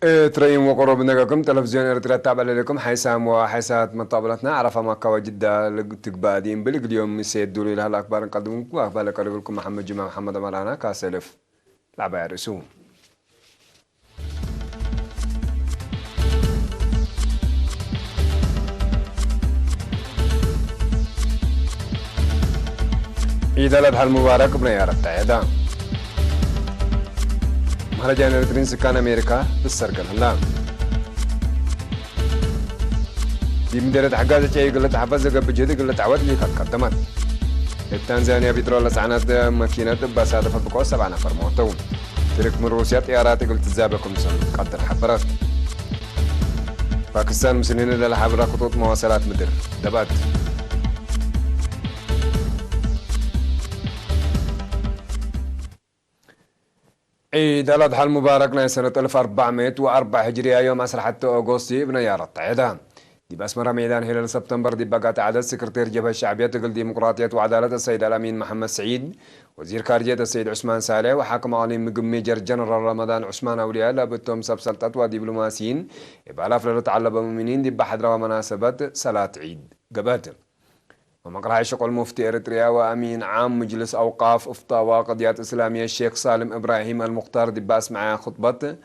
تريم وقرب نجاكم تلفزيون إرترا تابع لكم حيسام وحيسات مطابلتنا عرفة مكة وجدة تقبادين بلق اليوم مسيد دولي لها الأخبار نقدمكم وأخبار لكم محمد جمع محمد مرانا كاسلف لعبة رسوم عيد الأضحى المبارك بنا يا رب تعيدا مهرجان إرترين سكان أمريكا بالسرقل هلا دي مديرة حقازة شيء قلت حفظة قبل جدي قلت عود لي قدمت التنزانيا بترول سعنات ماكينات بسادة فبقوا 7 نفر موتوا ترك من روسيا طيارات قلت تزابكم سن قدر حبرات باكستان مسنين إلى حبرة خطوط مواصلات مدر دبات عيد الأضحى المبارك سنة 1404 هجرية يوم 10 أغسطس بنيارة عيدا دي بأسمرة ميدان هلال سبتمبر دي بقات عدد سكرتير جبهة الشعبية تقل ديمقراطية وعدالة السيد الأمين محمد سعيد وزير خارجية السيد عثمان صالح وحاكم عالي ميجر جنرال رمضان عثمان أولياء لابتهم سبسلطات ودبلوماسيين إبالاف للتعلب المؤمنين دي بحضر ومناسبة صلاة عيد قبات ومقرع شغل مفتي إريتريا وأمين عام مجلس أوقاف إفتاء وقضيات إسلامية الشيخ سالم إبراهيم المختار دباس معاه خطبة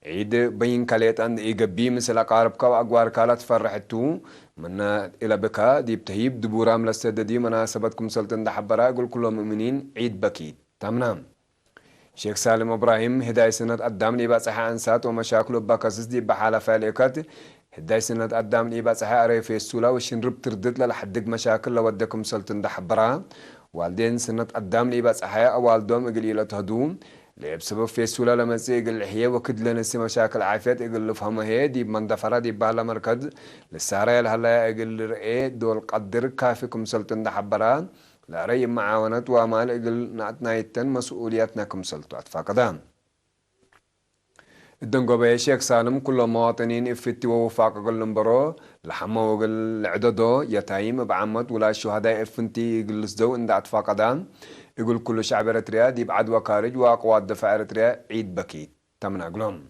عيد بين كاليت أن إيجابي مثل أقاربك وأقوار كالات فرحتو من إلى بكا دي بتهيب دبورام للسددي مناسبتكم سلطن دحبرا يقول كل المؤمنين عيد بكيت تمنام شيخ سالم إبراهيم هداية سنة قدام لإباس أنسات ومشاكله بكاسس دي بحالة فاليكات هداية سنة قدام لإباس أري في السولة وشنرب تردد لحدق مشاكل لودكم سلطن دحبرا والدين سنة قدام لإباس أحياء والدوم إقليلة هدوم بسبب في السولة لما يقل الحياة وكد لنسي مشاكل عافيات يقل فهمها هي دي مندفرة دي بالا مركز للسارة هلا يقل رأي دول قدر كافيكم سلطن دحبرا لا رأي معاونات وامال يقل نعتنا يتن مسؤولياتنا كم سلطات فقدام الدنقو بي شيخ سالم كل مواطنين افتي ووفاق قل نمبرو لحما وقل عددو يتايم بعمد ولا الشهداء افنتي يقل سدو اندعت فقدام يقول كل شعب إريتريا دي بعد وكارج وقوات دفاع إريتريا عيد بكيت تمنع قلهم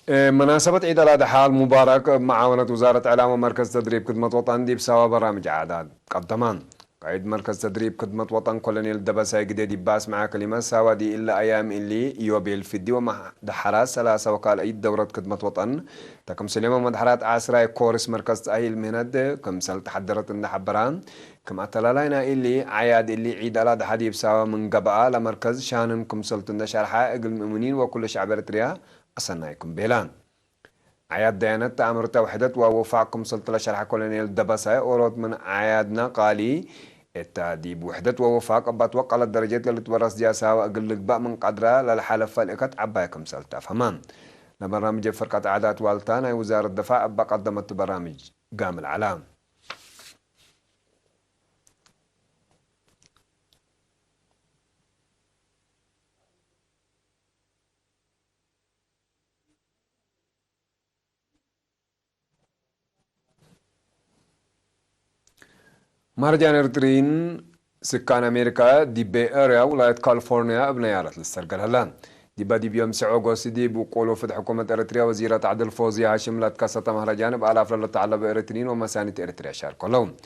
مناسبة عيد الأضحى المبارك معاونة وزارة إعلام ومركز تدريب خدمة وطن دي بسوا برامج عادات قدمان قائد مركز تدريب خدمة وطن كولونيل دبساي جديد باس مع كلمة سوا دي إلا أيام اللي يوبيل في الدي ومع دحرات 3 وقال عيد دورة خدمة وطن تكم سليمة مدحرات عسراء كورس مركز تأهيل مهند كم سال تحضرت النحبران كم أتلالينا اللي عياد اللي عيد الأضحى دي بسوا من قبعة لمركز شانن كم سلت النشرحة أقل المؤمنين وكل شعب إريتريا أصنعكم بيلان عياد ديانات تأمر توحدت ووفاقكم سلطة شرح كولونيل دبساي أورود من عيادنا قالي التاديب وحدة ووفاق أبات وقع الدرجات اللي تورس جاسا وأقل لك بقى من قدرة للحالة فالإكت عبايكم سلطة فهمان لبرامج فرقة عادات والتانا وزارة الدفاع أبا قدمت برامج قام العلام مهرجان إريترين سكان أمريكا دي بي أريا ولاية كاليفورنيا بنيارة للسرقل هلان دي بدي بيوم سعو قوسي بقولوا في حكومة إريتريا وزيرة عدل فوزي هاشم لتكسة مهرجان بألاف للتعلب إريترين ومسانة إريتريا شاركوا لهم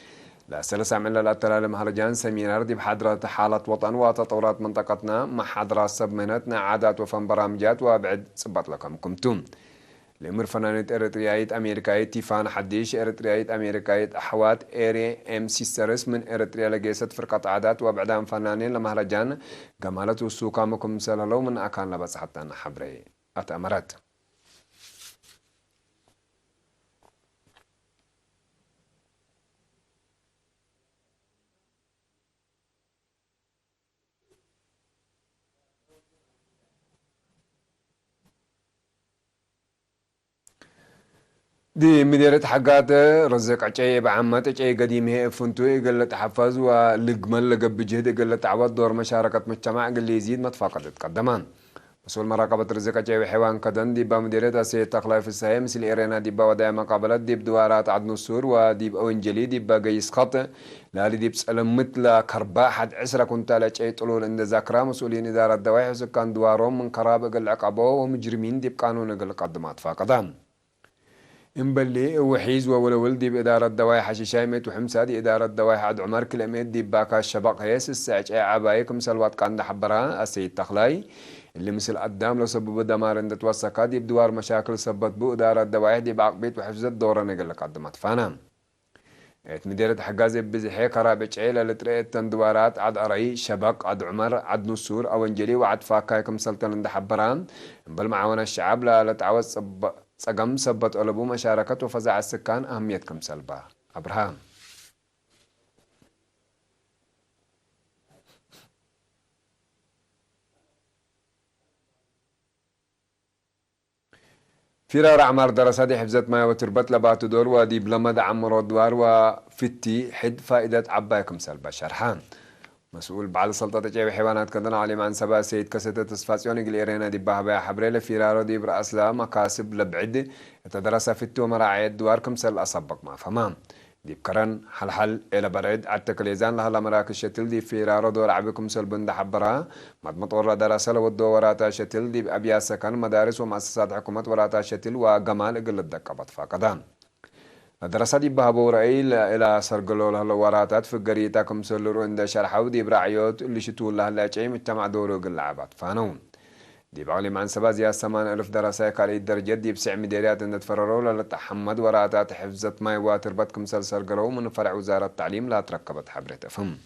لا سلسة من للأتلال مهرجان سمينار دي بحضرة حالة وطن وتطورات منطقتنا مع حضرة سبمنتنا عادات وفن برامجات وابعد صبت لكم كمتم لأمر فنانة إريتريايت أمريكايت تيفان حديش إريتريايت أمريكايت أحوات إيري أم سيسترس من إريتريا لجيست فرقة عادات وبعدهم فنانين لمهرجان جمالة السوق مكم سلالو من أكان لبس حتى نحبري أتأمرت دي مديرة حقات رزق عجي بعمات عجي قديم هي فنتو قال تحفظ ولقمل لقب بجهد قال تعود دور مشاركة مجتمع قال يزيد ما تفاقد تقدمان مسؤول مراقبة رزق جاي حيوان كدن ديبا مديرية أسية تقلاي في السهية مثل إيرينا ديبا ودايا مقابلات ديب دوارات عدن السور وديب أوينجلي ديبا قيس خط لالي ديب سألم مثل كربا حد عسرة كنت على شيء طلول عند ذاكرة مسؤولين إدارة دواحي وسكان دوارهم من قرابة قل عقابه ومجرمين ديب قانون قل قدمات فاقدام إمبلي وحيز وولول ديب إدارة دواحي حشيشاي ميت وحمسة دي إدارة دواحي عد عمر كلمات ديب باكا الشبق هيس الساعة عبايكم سلوات كان حبرها أسيد تقلاي اللي مثل قدام لو سبب دمار عند توسكات دي بدوار مشاكل سبت بو إدارة دواعي دي بعقبيت وحفظت دورة نقل لك قدمت فانا مديرة حجازي بزحي كرابج عيلة لتريت تندوارات عد أرعي شبق عد عمر عد نسور أو انجلي وعد فاكايكم سلطان عند حبران بالمعاونة الشعب لا لتعوز سقم سبت ألبو مشاركة وفزع السكان أهميتكم سلبا أبراهام فرار عمر دراسات حفظت ما وتربت لباتو دور ودي بلمد عمر دوار وفتي حد فائدة عبايكم سلبا شرحان مسؤول بعد سلطة جاي حيوانات كدنا علي عن سبا سيد كسيتة تسفاسيوني قليرينا دي بها حبريل فرارو دي برأس لا مكاسب لبعد يتدرس فتي ومراعي دوار كمسل أصبق ما فمام دي بكرن حل إلى برعد عالتكليزان لها مراكز شتل دي فرارو دور عبكم سلبن ده حبرها مضمط ورا دراسة لودو وراتا شتل دي بأبيا سكن مدارس ومؤسسات حكومة وراتا شتل وجمال قل الدقبط فقدام الدراسة دي بهابو رأي إلى سرقلو له وراتات في قريتا كمسلورو عند شرحو دي برعيوت اللي شتول له لاجعي مجتمع دورو قل لعبات فانون دي بعلي عن سباز يا 8000 دراسة كالي الدرجات دي بسع مديريات عند تفرروا لتحمد وراتات حفظت ماي واتربت كمسل سرقلو من فرع وزارة التعليم لا تركبت حبرته فهم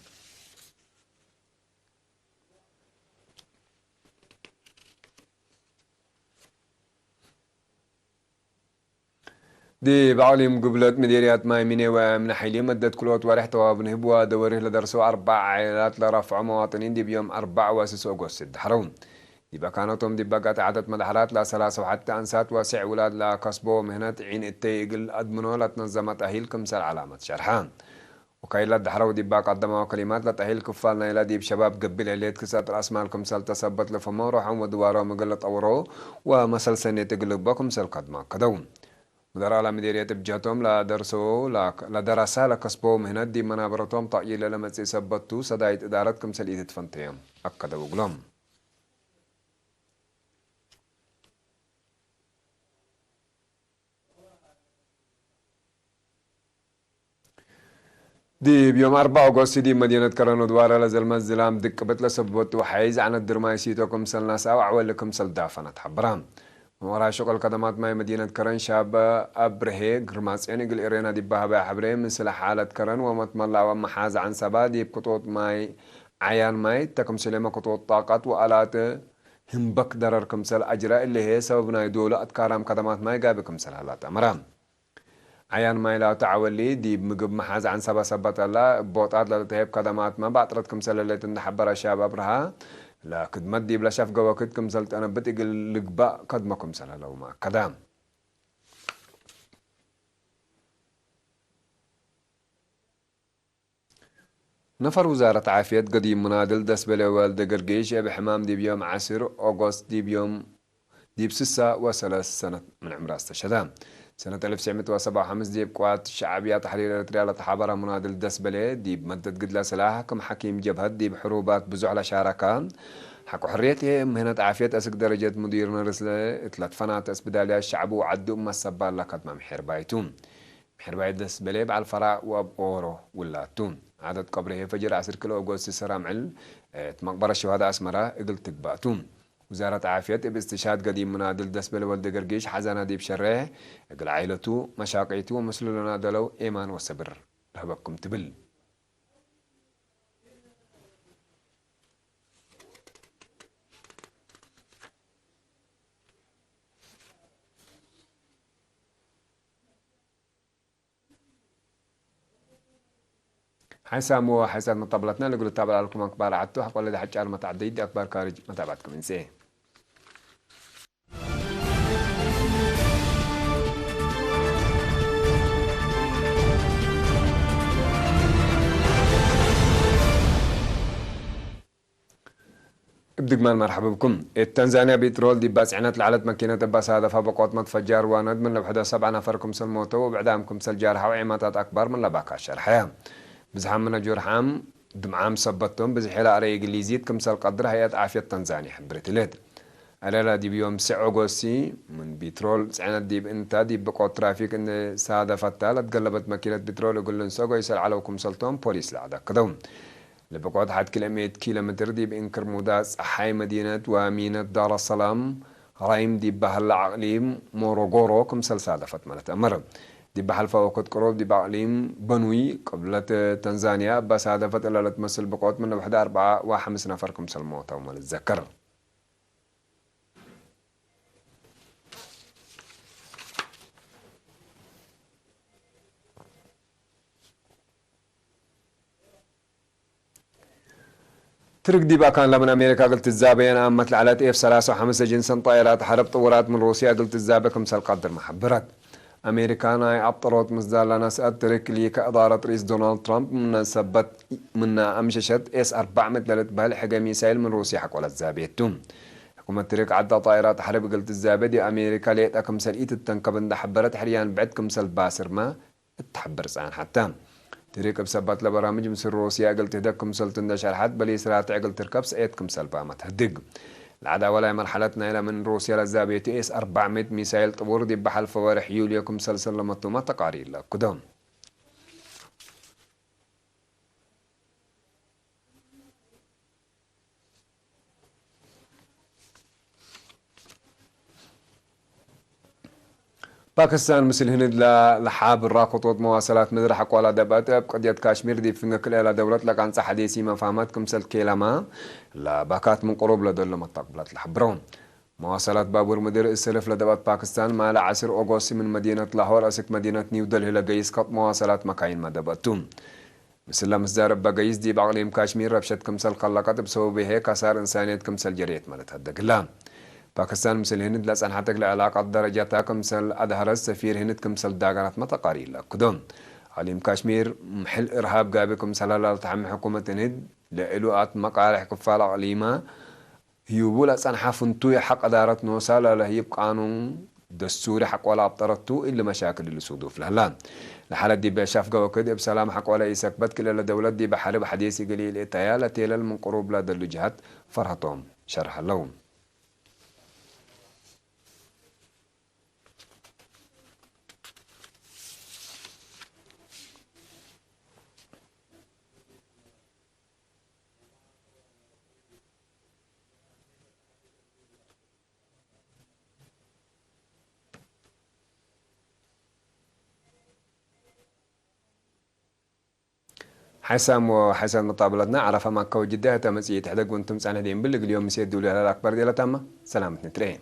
دي بعلي مقبلات مديريات ماي مني ومن حيلي مدت كل وقت ورحت وبنهبوا دوره لدرسوا 4 عائلات لرفع مواطنين دي بيوم 4 واسس أغسطس حرون دي بكانتهم دي بقات عدد مدحرات لا سلاسة وحتى أنسات واسع ولاد لا كسبوا مهنة عين التيقل أدمنوا لتنظمت أهيل كمسال علامة شرحان وكايلا دحرو دي باق قدموا كلمات لتأهيل كفالنا إلى دي بشباب قبل عليت كسات رأس مال كمسال تثبت لفما روحهم ودواروا مقلة أورو ومسل سنة تقلب كمسال قدما كدون مدراء المديرية بجهتهم لدراسة لكسبوا مهنة دي منابرتهم طائلة لما تثبتوا صدايت إدارتكم سليدة فنتيهم أكدوا وقلم دي بيوم 4 أغسطس دي مدينة كرانو دوارة لزلمة الزلام دك بتلا سبوت وحيز عن الدرمايسيتو سل ناس أو عوال لكم سل دافنت حبرام ورا شغل قدمات ماي مدينة كرن شاب أبرهي قرماس يعني قل إيرينا دي بها حبرين من سلاح حالة كرن ومتملع ومحاز عن سبا دي بقطوط ماي عيان ماي تكم سليمة قطوط طاقات وآلات هم بك درر كمسل أجراء اللي هي سببنا يدولة أتكارام قدمات ماي قابل سل هلات أمرام عيان ماي لا تعولي دي مقب محاز عن سبا سبت الله بوطات لتهيب قدمات ما بعترتكم سل اللي تنحبر شاب أبرها لا كد مدي بلا شاف جوا كد كم زلت أنا بتقل لقباء قد ما كم سنة لو ما كدام نفر وزارة عافية قديم منادل دس بلا والد قرقيش بحمام دي بيوم 10 أغسطس دي بيوم دي بسسة وثلاث سنة من عمر استشهدام سنة 1957 دي بقوات الشعبية تحرير الريال تحابرة منادل دس بلا دي بمدد قد لا سلاح كم حكيم جبهت دي بحروبات بزعلة شاركان حكو حريتي مهنة عافية أسك درجة مدير نرسلة اتلات فنات اسبداليا الشعب وعدو أما السبال لقد ما محير بايتون محير بايت دس بليب على الفراء وابورو واللاتون عدد قبره فجر 10 كيلو أغوستي سرامعل مقبرة الشهداء أسمرا إقل تقباتون وزارة عافية باستشهاد قديم منادل دس بلي والد قرقيش حزانة دي بشريه إقل عائلتو مشاقيتو ومسلولنا دلو إيمان وصبر رهبكم تبل حسام وحسام طبلتنا نقول تابع لكم أخبار عدتو حق ولا حكي على متعدي دي أخبار خارج متابعتكم إنسيه بدقمان مرحبا بكم. التنزانيا بترول دي بس عنات لعلت ماكينة بس هذا فبقوت متفجر واند من لبحدا 7 نفركم سل موتوا وبعدامكم سل جارحة وعماتات أكبر من لباكا الشرحية بزحام من جورحام دمعام سبتهم بزحيلا أري إنجليزيت كم سل قدر هيئة عافية تنزانيا حبرت ليد ألا دي بيوم سعو غوسي من بترول عنات دي بإنتا دي بقوت ترافيك إن سادة فتالة تقلبت ماكينة بترول وقلن سوغو يسال علوكم سلتهم بوليس لعدا كدوم لبقعد 1 كيلومتر دي بإنكر موداس حي مدينة ومينة دار السلام رايم دي بحل عقليم موروغورو كم سلسادة فتمالة أمر دي بحل فوقت قروب دي بعقليم بنوي قبلة تنزانيا بس هذا فتلة لتمثل بقعد من 4 نفر كم سلموتا ومال الذكر ترك دي كان لمن أمريكا قلت الزابين أمت العلات إف 3 جنسا طائرات حرب طورات من روسيا قلت الزابة كمسال قدر محبرات أمريكانا عبطروت مزدال لنا سأترك لي كإدارة رئيس دونالد ترامب من سبت من أمششت إس 400 للت بالحقة ميسايل من روسيا حق ولا الزابيتهم حكومة ترك عدة طائرات حرب قلت الزابة دي أمريكا ليت أكمسال إيت التنكبن ده حبرت حريان بعد كمسال باسر ما تحبر سان حتى تريك بسبات لبرامج مصر روسيا قلت هداكم سلطن ده شرحات بلي سرات عقل تركب سأيتكم سلبا ما تهدق العدا ولا مرحلتنا إلى من روسيا للزابية إس 400 ميسايل طور دي بحل فوارح يوليكم سلسل لما تقارير لك قدام باكستان مثل هند لحاب الراكوتوت مواصلات مدرحة قوالا دبات قضية كاشمير دي فنك إلى دولة لك عن حديثي ما فهمتكم سل كيلما لباكات من قروب لدول متقبلات الحبرون مواصلات بابور مدير السلف لدبات باكستان ما لعصر أغوصي من مدينة لاهور أسك مدينة نيو دلهي لقيس قط مواصلات مكاين ما دباتهم مثل مزدارب بقيس دي بعقليم كاشمير ربشت كمسل قلقات بسبب هيك كسار إنسانية كمسل جريت مالت هدق باكستان مثل هند لسان حتى العلاقة درجاتها كمسل أظهر السفير هند كمسل داغانات متقارير لكدون عليم كاشمير محل إرهاب قابل كمسل لتحمي حكومة هند لإلوات مقالح كفال عليما هيوبو لسان حافنتو حق أدارت نوصال لهيب قانون دستوري حق ولا أبطرتو إلا مشاكل اللي صدوف لهلان لحالة دي بشاف قوة كده بسلام حق ولا يسكبت كل الدولة دي بحارب حديثي قليل إتايا لتيلل من قروب لدى اللجهات فرحتهم شرح اللون حسام وحسن مطابلتنا عرف ما كو جدها تمسيت حدق وانتم سنة دين بلغ اليوم مسيد دولي على الأكبر ديالة تامة سلامتنا ترين